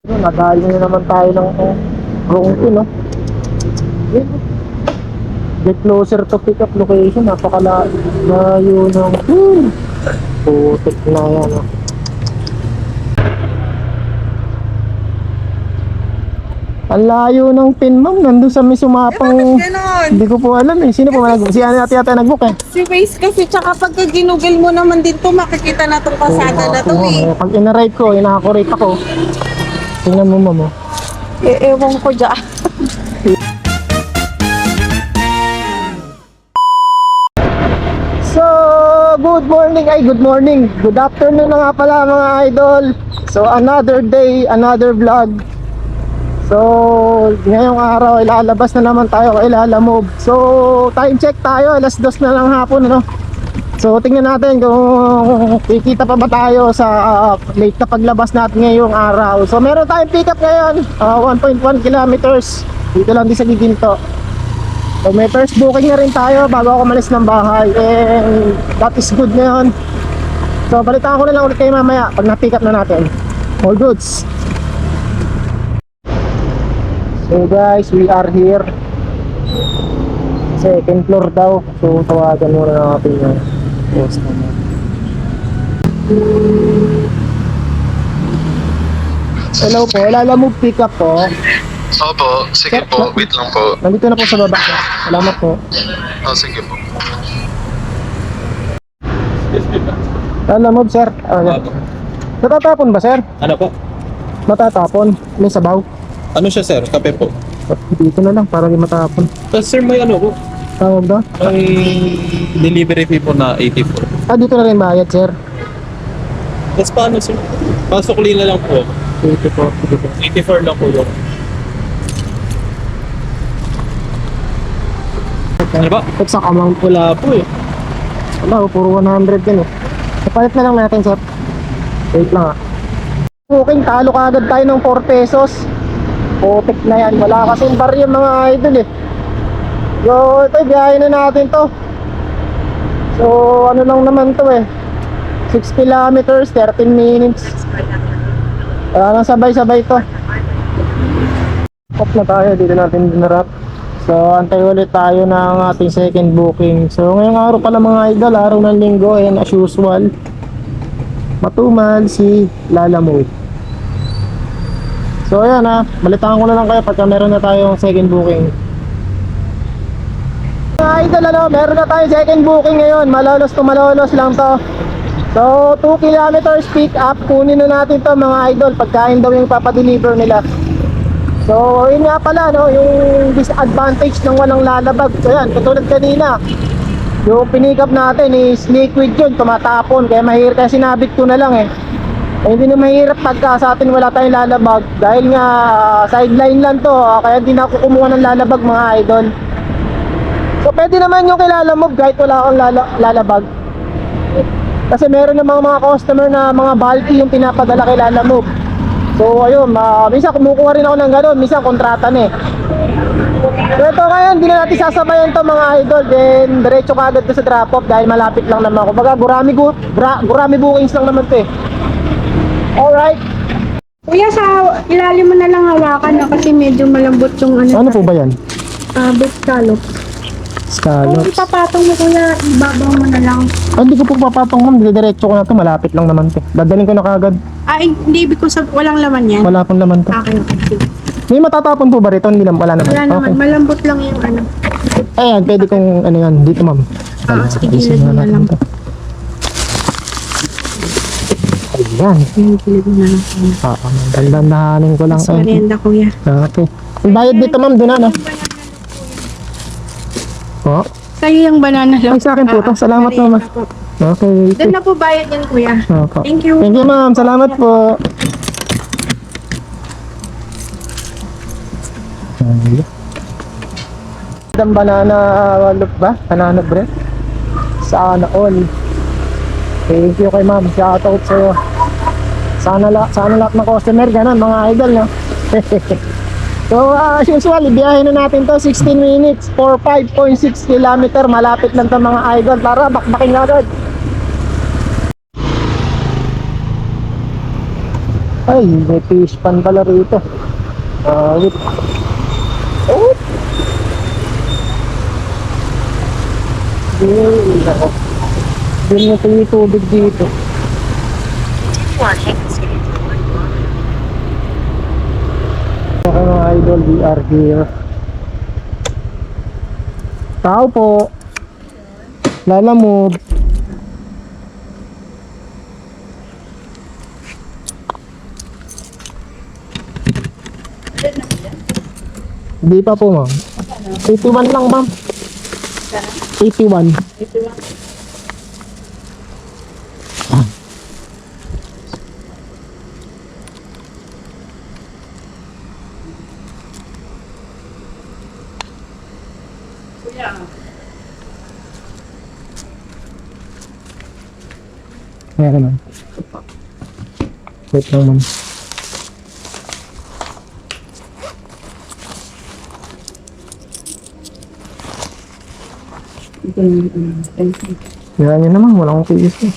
Nadali na naman tayo ng Gongti, no? Get closer to pick up location. Napakalayo ng putik na yan, no? Ang layo ng pin, ma'am. Nandun sa may sumapang... Hindi ko po alam eh. Sino po nag-book? Si Ana yata nag-book eh. Si Waze kasi, tsaka pagka ginugel mo naman dito, makikita na itong pasada na to eh. Pag ina-rate ko, ina-rate ako. Tingnan mo, ma'am. Ewan ko dyan. So, good morning. Good afternoon na nga pala mga idol. So, another day, another vlog. So, ngayong araw ilalabas na naman tayo kay Lalamove. So, time check tayo, alas 2 na lang hapon, ano? So, tingnan natin kung kikita pa ba tayo sa late na paglabas natin ngayong araw. So, meron tayong pick up ngayon, 1.1 kilometers. Dito lang din sa Giginto. So, may first booking na rin tayo bago ako malis ng bahay. And that is good ngayon. So, balitaan ko na lang ulit kayo mamaya pag na-pick up na natin. All goods. So guys, we are here. Second floor daw. So tawagan muna natin yung post naman. Hello po, Lalamove pick up po. Opo, sige po, wait lang po. Nandito na po sa baba. Salamat po. Oh, sige po. Lalamove sir. Natatapon ba sir? Ano po? Matatapon. May sabaw. Ano siya sir? Kape po. Dito na lang para di matapon. Tapos sir may ano po? Tawag daw? May delivery fee po na 84. Dito na rin bayad sir. Tapos paano sir? Pasukli na lang po. Dito po. 84 lang po yun. Ano ba? Sa amount Wala po eh. wala, puro 100 din eh. Kapalit na lang natin sir. Wait lang ah. Booking, talo ka agad tayo ng 4 pesos. Putik na yan. Wala kasing bar yung mga idol eh. So ito, biyahe na natin to. So ano lang naman to eh, 6 kilometers, 13 minutes. Kaya nang sabay-sabay to. Off na tayo, dito natin dinarap. So antay ulit tayo ng ating second booking. So ngayong araw pala mga idol, araw ng linggo, and as usual matumal si Lalamove. So ayan ha, balitaan ko na lang kayo pagka meron na tayong second booking. Mga idol, ano, meron na tayong second booking ngayon. Malolos to malolos lang to. So 2 kilometers pick up. Kunin na natin to mga idol, pagkain daw yung papadeliver nila. So yun nga pala, no, yung disadvantage ng walang lalabag. So yan, katulad kanina, yung pinick up natin is liquid yun, tumatapon. Kaya mahirap, kaya sinabit ko na lang eh. Hindi na mahirap pagka sa atin wala tayong lalabag. Dahil nga sideline lang to, kaya hindi na ako kumuha ng lalabag mga idol. So pwede naman yung kay Lalamove kahit wala akong lalabag. Kasi meron namang mga customer na mga bulky yung pinapadala kay Lalamove. So ayun, minsan kumukuha rin ako ng gano'n, minsan kontrata na eh. So ito kaya, hindi na natin sasabayan to mga idol. Then diretso ka agad to sa drop off dahil malapit lang naman ako. Baga gurami bookings lang naman to eh. Alright. Kuya, sa ilalim mo na lang hawakan na kasi medyo malambot yung ano. Ano po ba yan? Beef scallop. Kung Scallops. ipapatong mo kuya, ibabaw mo na lang. Hindi ko po papatong ma'am, diretso ko na to, malapit lang naman to. Dadaling ko na kagad. Hindi ibig ko walang laman yan. Wala pong laman to. Okay. May matatapon po ba rito? Hindi naman, wala naman. Wala naman, Okay. malambot lang yung ano. Ayan, pwede kong ano yan, dito ma'am. Sige, Ayusin gilid mo na natin lang. to. Ayan. Gilid mo na lang. Dandahanin ko lang. Mas merienda kuya. Okay. Yung bayad dito ma'am, doon na. Oh, Sa'yo yung banana lang. ay sa akin po to. Salamat ma'am. Okay. Doon na po bayad yan kuya. Opo. Thank you. Thank you ma'am, salamat po. Ang banana look ba? Banana bread? Sana all. Thank you kay ma'am. Shout out sa'yo. Sana lahat ng customer ganun mga idol, no? So as usual, ibiyahin na natin to 16 minutes for 5.6 kilometer. Malapit lang to mga idol. Tara, bakbaking agad. Ay, may fish pan pala rito. Wait. Oh! Din na yung tubig dito. Okay mga idol, we are here. Tao po. Lalamove. Hindi pa po ma'am. 81 lang ma'am. 81. Meron ma'am. Wait lang ma'am. Yan nyo naman, wala akong tiis eh.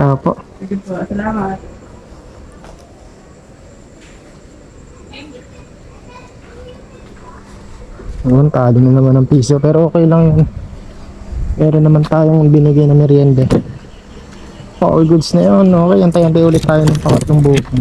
Apo. Sige po, salamat. Ayun, talo na naman ng piso, pero okay lang yun. Meron naman tayong binigay na merienda. All goods na yun, okay, antay-antay ulit tayo ng pangatlong booking.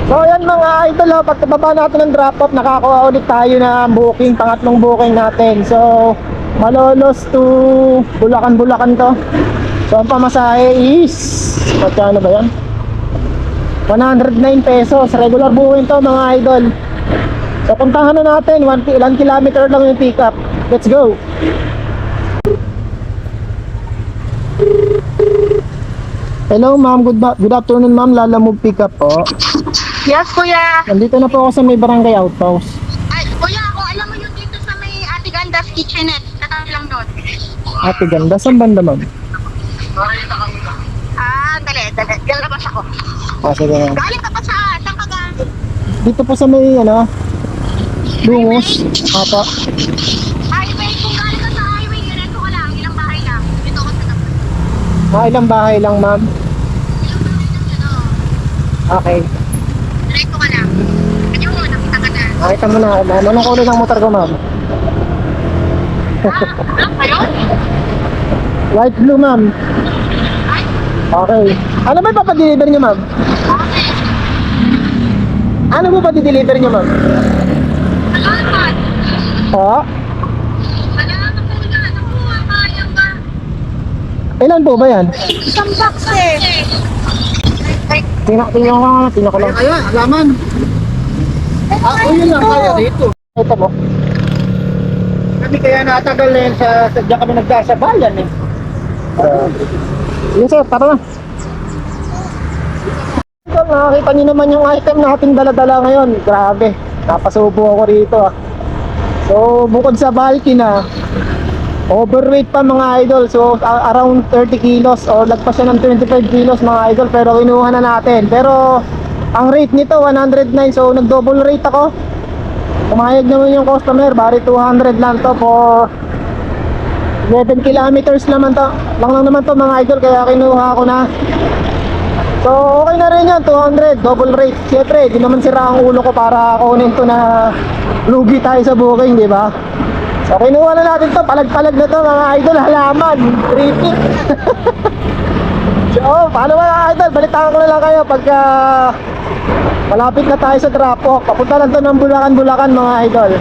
So ayan mga idol, pagkababa natin ng drop off, nakakuha ulit tayo ng booking, pangatlong booking natin. So Malolos to Bulacan to. So ang pamasahe is magkano ba yan? 109 pesos. Regular booking to mga idol. So puntahan na natin, ilang kilometer lang yung pick up. Let's go. Hello ma'am, good afternoon ma'am, Lalamove pick up po. Yes, kuya. Nandito na po ako sa may barangay outpost. Ay, kuya, ako alam mo yung dito sa may Ate Ganda's Kitchenette. Katabi lang doon. Ate ganda, saan banda ma'am? Dali. Diyan labas ako. Sige ma'am. Galing ka pa saan ka galing? Dito po sa may Lungos. Apa. Highway, kung galing ka sa highway, diretso ka lang. Ilang bahay lang. Dito ako sa tabi. Ilang bahay lang ma'am. Ilang bahay lang dyan, Okay. Diretso ka lang. Kanya mo, nakita ka na. Nakita mo na ma'am. Anong kulay ng motor ko ma'am? Lang kayo? White blue ma'am. Ay, Okay. Ano ba ipapadeliver nyo ma'am? okay. Ano ba ipapadeliver nyo ma'am? Salamat. Po? Salamat po na. Ano po, kaya ba? Ilan po ba yan? Isang box eh. Ay, Tingnan ko lang. Ayan, alaman. Yun lang kaya dito. Ito mo. Kami kaya natagal na yun diyan kami nagsasabayan eh. Yun sir, tara na. Ito, nakakita nyo naman yung item nating dala-dala ngayon. Grabe, napasubo ako rito ah. So, bukod sa bulky na, overweight pa mga idol. So, around 30 kilos or lagpas siya ng 25 kilos mga idol. Pero kinuha na natin. Pero, ang rate nito, 109. So, nag-double rate ako. Pumayag naman yung customer, bari 200 lang to for 11 kilometers naman to. Lang naman to mga idol, kaya kinuha ko na. So okay na rin yan, 200, double rate. Siyempre, di naman sira ang ulo ko para kunin to na lugi tayo sa booking, di ba? So kinuha na natin to, palag-palag na to mga idol, halaman, trippy. So paano mga idol, balitaan ko na lang kayo pagka malapit na tayo sa drop-off. Papunta lang to ng Bulacan mga idol.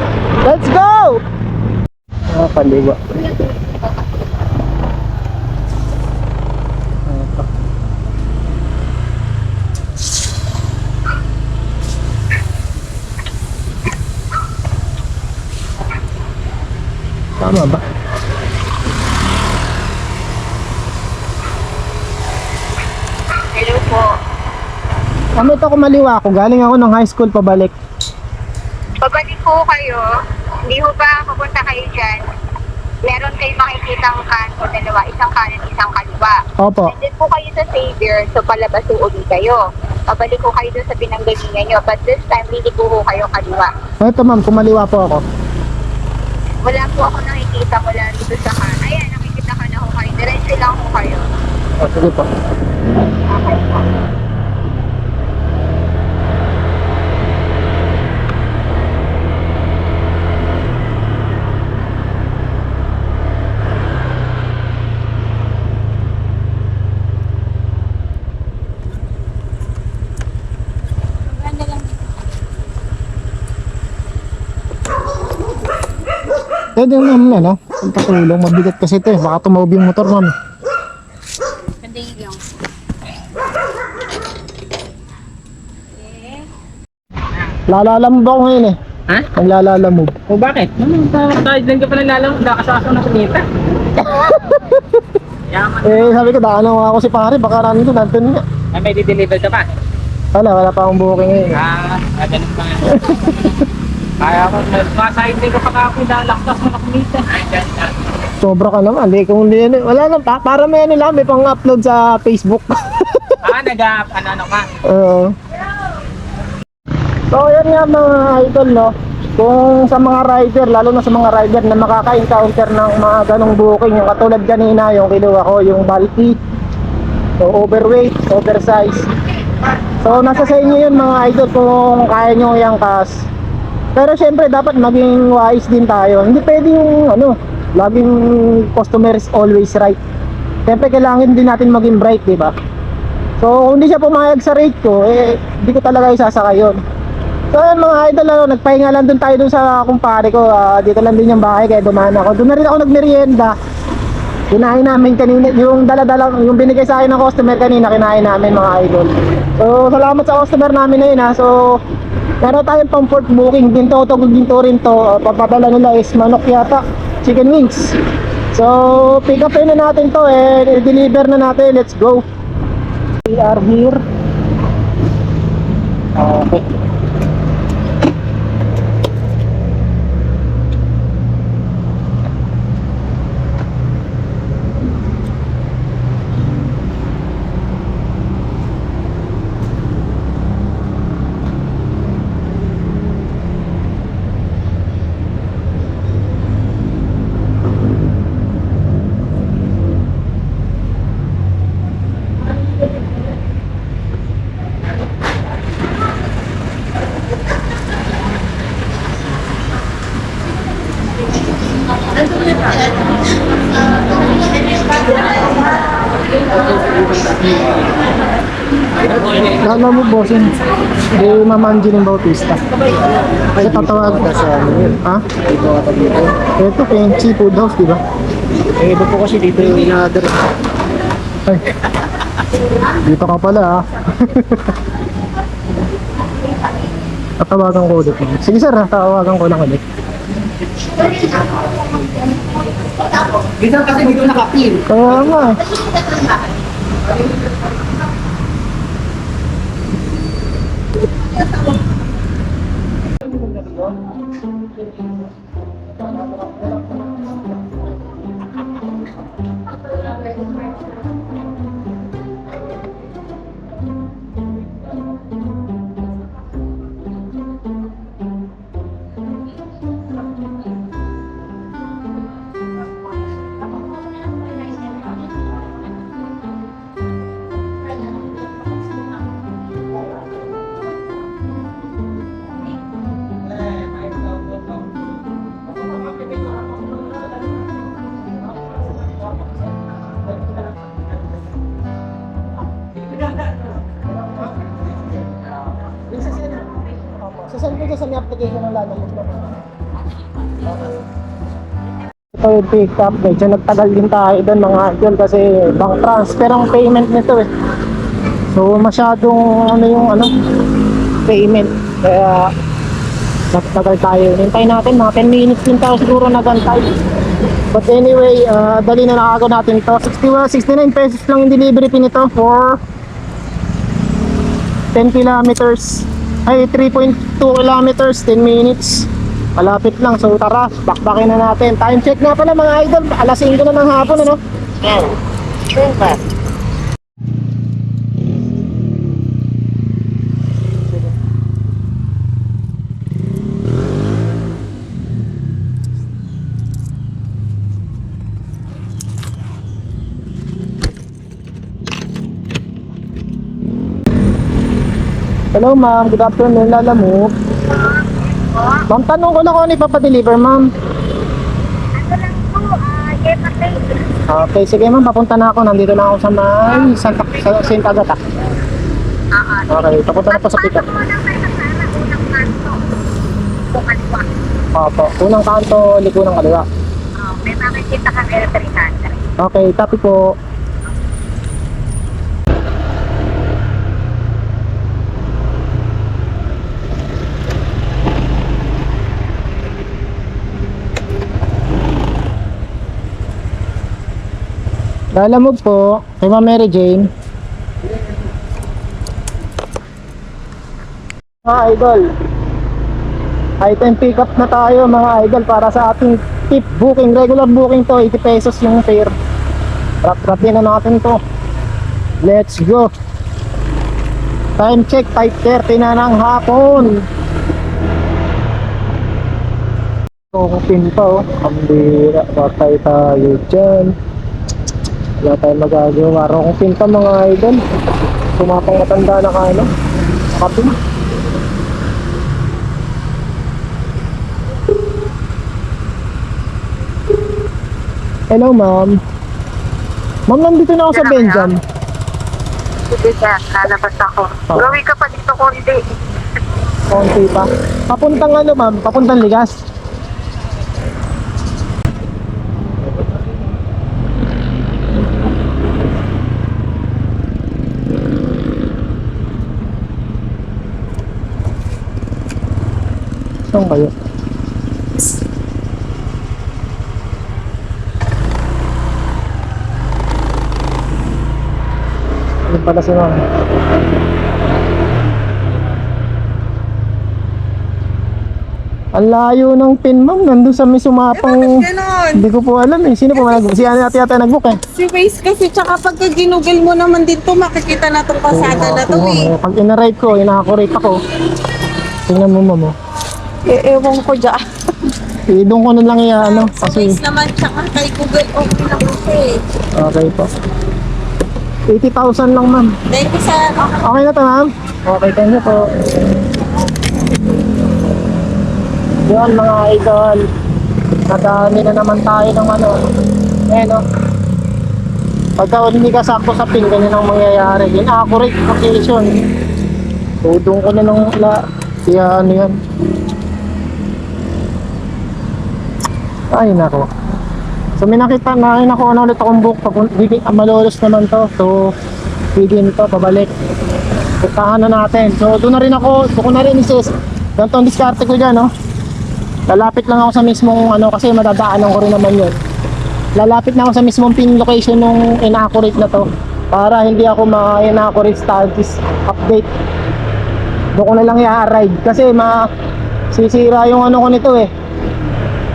Let's go! Paliwa. Tama ba? hello po. Ito kumaliwa ako. Galing ako ng high school pabalik. Pabalik po kayo, hindi ho ba pupunta kayo dyan? Meron kayo makikitang kanto dalawa, isang kanan, isang kaliwa. Opo. Nandun po kayo sa Xavier, so palabas po uli kayo. Pabalik ko kayo dun sa pinanggalingan nyo, but this time, hindi po kayo kaliwa. Ito ma'am, kumaliwa po ako. Wala po ako nakikita mula dito sa kan. Ayan, nakikita ka na ho kayo. Diretso lang ho kayo. O, sige po. Okay po. Pwede naman ano, pagkatulong, mabigat kasi ito eh. Baka tumawag yung motor ma'am. Sandali lang. Lalalamog ako ngayon eh. Ha? Naglalamog. O bakit? Tayo din ka pala lalang, nakasasok na kumita. Yaman. Eh sabi ko, daan na ako si pare, baka nandun nga. Ay, may di-deliver ka pa? Wala pa akong booking ngayon. Ganun pa nga. Kaya ko, masahid din ka pa ako, lalaktas mo na kumita. Ay, dyan. Sobra ka naman, di kung hindi, wala lang, para may ano lang, may pang-upload sa Facebook. Ano ka? Oo. So yan nga mga idol no, kung sa mga rider, lalo na sa mga rider na makaka-encounter ng mga ganong booking, yung katulad kanina, yung kinuha ko, yung bulky, so overweight, oversize. So nasa sa inyo yun mga idol kung kaya nyo yung kas. Pero syempre dapat maging wise din tayo. Hindi pwede yung ano, laging customer is always right. Syempre kailangan din natin maging bright, di ba? So kung hindi siya pumayag sa rate ko, eh hindi ko talaga isasakay yun. So yun mga idol, nagpahinga lang dun tayo dun sa kumpare ko. Dito lang din yung bahay kaya dumaan ako. Doon na rin ako nagmerienda. Kinain namin kanina, yung dala-dala, yung binigay sa akin ng customer kanina, kinain namin mga idol. So salamat sa customer namin na yun ha. So meron tayong pang port booking, ginto rin to. Papadala nila is manok yata, chicken wings. So pick up na natin to eh, deliver na natin, let's go. We are here. Okay. Lalo mo bossing, di mamanji ng Bautista. Kasi tatawag ka sa ha? Dito ka dito. Ito Kenchi Food House, di ba? Eh, iba po kasi dito yung inader. Ay. Dito ka pala ha. Tatawagan ko ulit. Sige sir, tatawagan ko lang ulit. Dito kasi dito nakapil. Kaya nga eh. Sasend ko dyan sa may application ng lalamog naman. Ito yung pick up, medyo nagtagal din tayo doon mga idol kasi bank transfer ang payment nito eh. So masyadong ano yung payment, kaya nagtagal tayo. Hintayin natin, mga 10 minutes din tayo siguro nagantay. But anyway, dali na nakagaw natin ito. 69 pesos lang yung delivery fee nito for 10 kilometers. Ay 3.2 kilometers, 10 minutes. Malapit lang, so tara, bakbakin na natin. Time check nga pala mga idol, alas 5 na ng hapon ano? Yan. True ba? Hello ma'am, good afternoon, Lala mo. Ma'am, tanong ko lang kung ano ipapadeliver ma'am. Ano lang po, yes, okay. Okay, sige ma'am, papunta na ako. Nandito na ako sa may sa Saint Agatha. Okay, papunta na po sa pick-up. Pasok mo lang kayo sa unang kanto. Kung kaliwa. Opo, unang kanto, liko ng kaliwa. May makikita kang L300. Okay, copy po. Lalamog po kay Ma'am Mary Jane. Mga idol, item pick up na tayo mga idol para sa ating tip booking. Regular booking to, 80 pesos yung fare. Rap-rapin na natin to. Let's go. Time check, 5:30 na ng hapon. Kung pa oh, kambira, patay tayo dyan. Wala tayong magagawa. Kung pinta mga idol, sumapang matanda na ka ano, kapin. Hello ma'am. Ma'am, nandito na ako sa Benjam. Sige ka, lalabas ako. Oh. Gawin ka pa dito konti. Konti pa. Papuntang ano ma'am? Papuntang Ligas. Saan kayo? Ano pala si ma'am? Ang layo ng pin ma'am, nandun sa may sumapang. Ganon. Hindi ko po alam eh. Sino po nag-book? Si Ana yata nag-book eh. Si Waze kasi, tsaka pagka ginugil mo naman dito, makikita na itong pasada na to eh. Pag ina-ride ko, ina-rate ako. Tingnan mo ma'am. Ewan ko dyan. Doon ko na lang ano. Sa Kasi, Waze naman, tsaka kay Google, okay lang ito eh. okay po. 80,000 lang ma'am. Thank you sir. Okay na to ma'am? Okay, thank you po. Yun mga idol. Nadami na naman tayo ng ano. No? Pagka hindi ka sakto sa pin, ganyan ang mangyayari. Inaccurate location. Tudong ko na nung kaya ano yan. Ay nako. So may nakita na ako ano ulit akong book. Malolos naman to. So bigyan to, pabalik. Puntahan na natin. So doon na rin ako. Doon ko na rin isis. Ganito ang diskarte ko dyan, no? Lalapit lang ako sa mismong ano kasi madadaanan ko rin naman yun. Lalapit na ako sa mismong pin location nung inaccurate na to para hindi ako ma-inaccurate status update. Doon ko na lang i-arrive kasi sisira yung ano ko nito eh.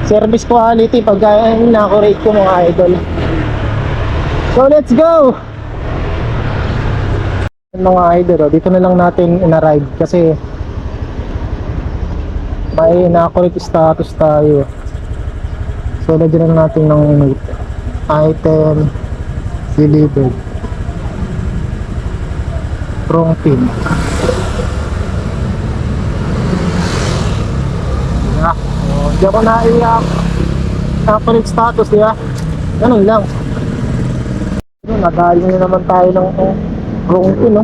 Service quality pag inaccurate ko mga idol. So let's go! Mga idol, dito na lang natin in-arrive kasi may inaccurate status tayo. So lagyan na natin ng item delivered wrong pin. Hindi ako naiyak inaccurate status, di ba? Ganun lang. Nadali na naman tayo ng wrong pin, no?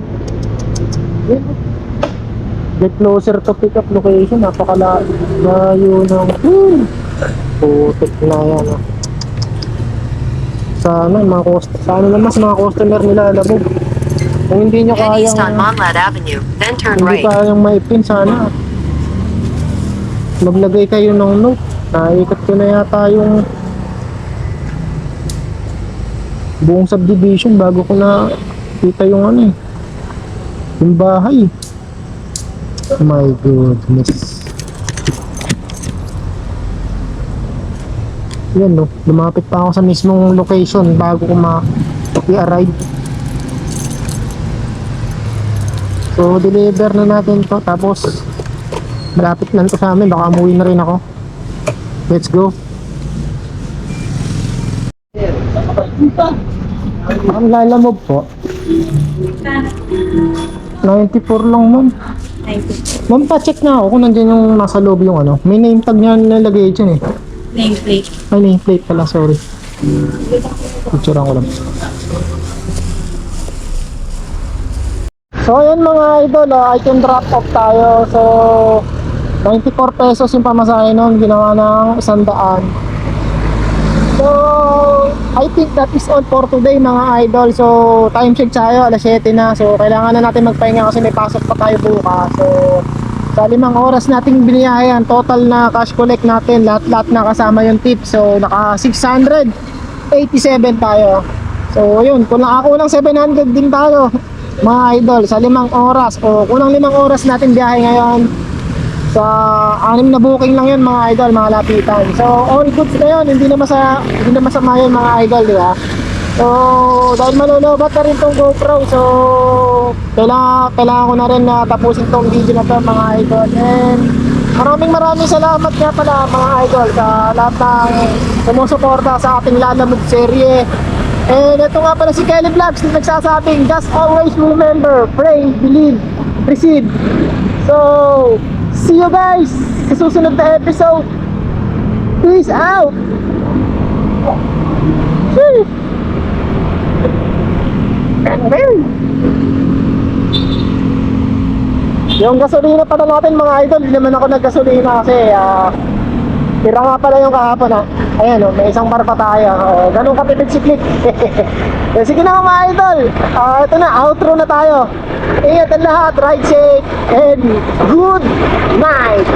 Get closer to pick up location. Napakalayo ng putik na yan. Sana naman sa mga customer nila alam mo. Kung hindi nyo Head east on kayang Monlat Avenue, then turn hindi right. kayang maipin, sana maglagay kayo ng note. Naikot ko na yata yung buong subdivision bago ko na kita yung ano eh, yung bahay. My goodness. Yan no, lumapit pa ako sa mismong location bago ko i-arrive. So deliver na natin to, tapos malapit na to sa amin, baka umuwi na rin ako. Let's go. Ang lalamog po 94 lang ma'am. Ma'am, pa-check na ako kung nandiyan yung nasa loob yung ano. May name tag niya nalagay dyan eh. Nameplate. Ay, nameplate pala, sorry. Picturean ko lang. So ayun mga idol, item drop off tayo. So 94 pesos yung pamasahe nun, ginawa ng 100. So I think that is all for today mga idol. So time check tayo, alas 7 na. So kailangan na natin magpahinga kasi may pasok pa tayo bukas. So sa 5 oras nating biniyayan, total na cash collect natin, lahat na kasama yung tip. So naka 687 tayo. So yun, kulang 700 din tayo mga idol sa 5 oras. O kulang 5 oras natin biyahe ngayon. Sa 6 na booking lang yun mga idol, mga lapitan. So all goods na yun, hindi na masama yun mga idol, di ba? So dahil malulubat na rin tong GoPro, so kailangan ko na rin na tapusin tong video na to mga idol. And maraming salamat nga pala mga idol sa lahat ng sumusuporta sa ating Lalamove serye. And ito nga pala si Kelly Vlogs na nagsasabing, just always remember, pray, believe, receive. So see you guys sa susunod na episode. Peace out. Sheesh. Yung gasolina pala natin mga idol, hindi naman ako naggasolina kasi tira nga pala yung kahapon ha. Ayan o, may isang bar pa tayo. Ganun katipid si Click. Sige na mga idol, ito na, outro na tayo. Ingat ang lahat, ride safe, and good night.